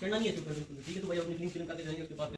करना नहीं है तो ठीक है, तो भाई अपनी क्लीन क्लीन करके जाएंगे उसके बाद।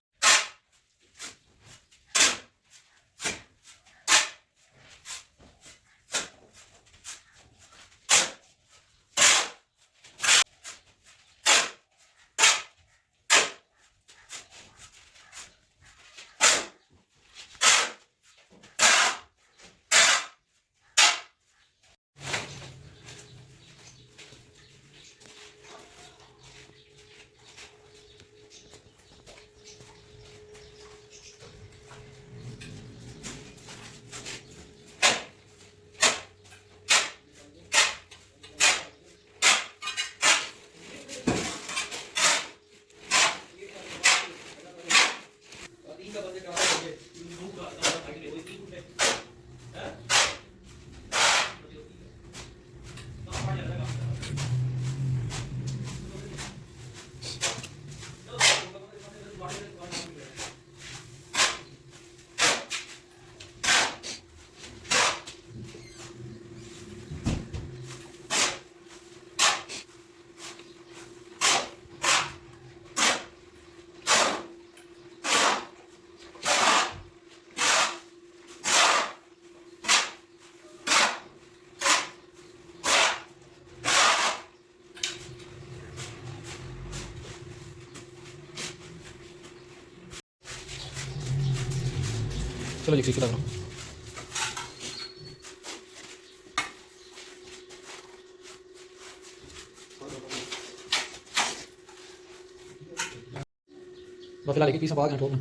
चलो जी सीखता करो। बस फिलहाल एक पीस बाहर हैं ठोकना।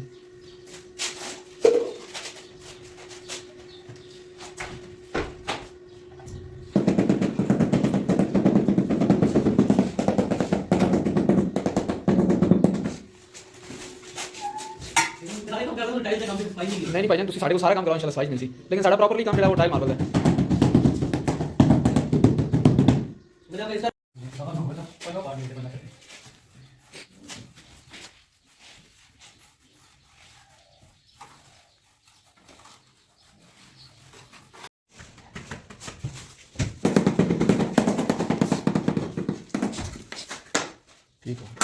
नहीं भाईजान तुसी साढ़े को सारा काम कराओ इंशाल्लाह सफाई मिलसी, लेकिन साढ़ा प्रॉपरली काम जेड़ा वो टाइल मार्बल है। ठीक है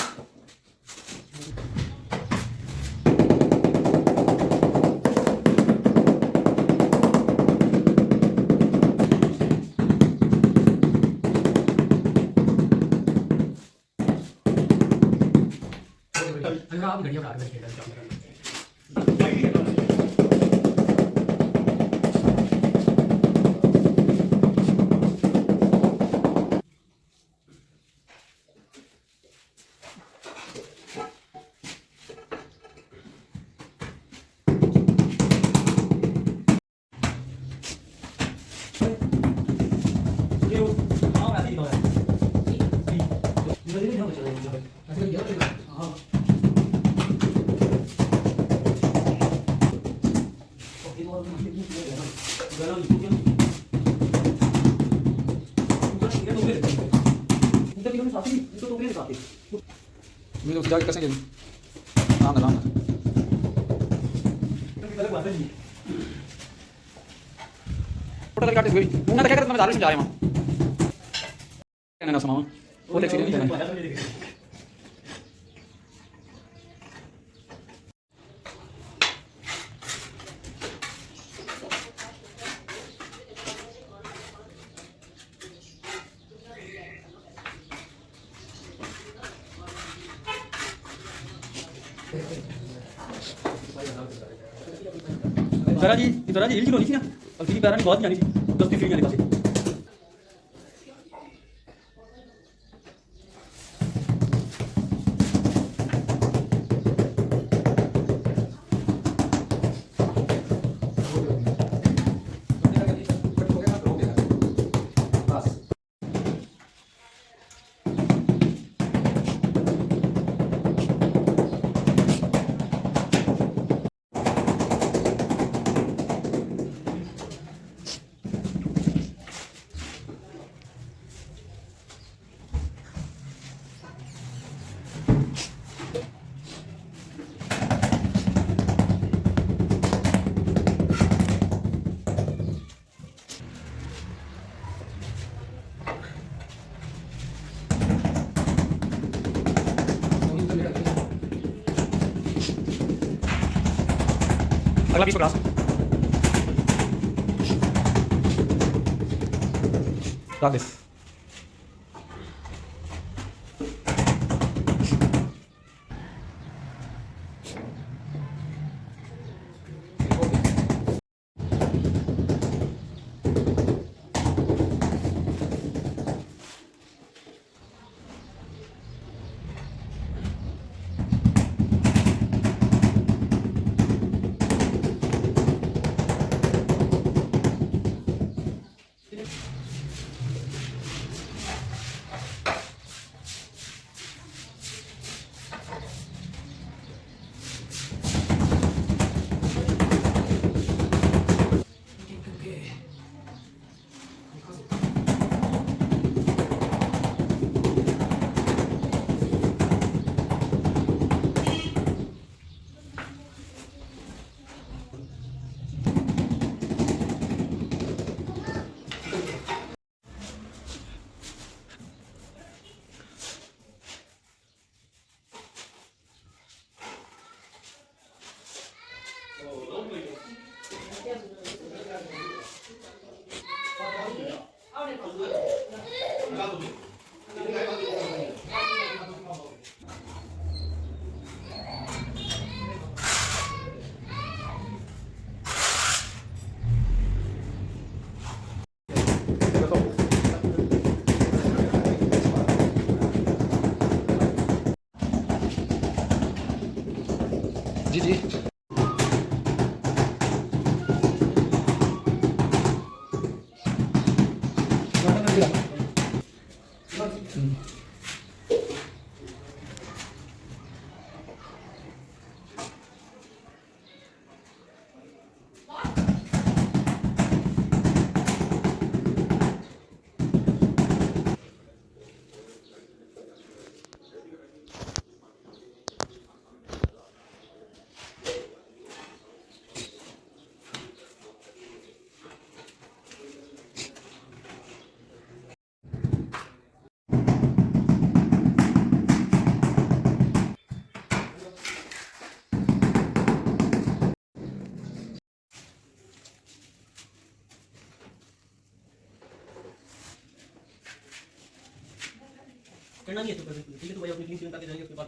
आप घड़िया उठा के मैं तो जाके कैसे आराम आराम फोटो करके हुई मुंह ना क्या करता मैं ज़्यादा समझा रहा हूं कहने ना सुनाऊं वो एक्सीडेंट नहीं करना। इधर जी हिल की होनी थी ना, अब तेरी पैरा नहीं बहुत जानी थी, 10 फीट जाने पासे। वाला 20 को क्रॉस like this. जी जी करना नहीं है तो ठीक है, तो भाई अपनी क्लीन करके जाएंगे उसके बाद।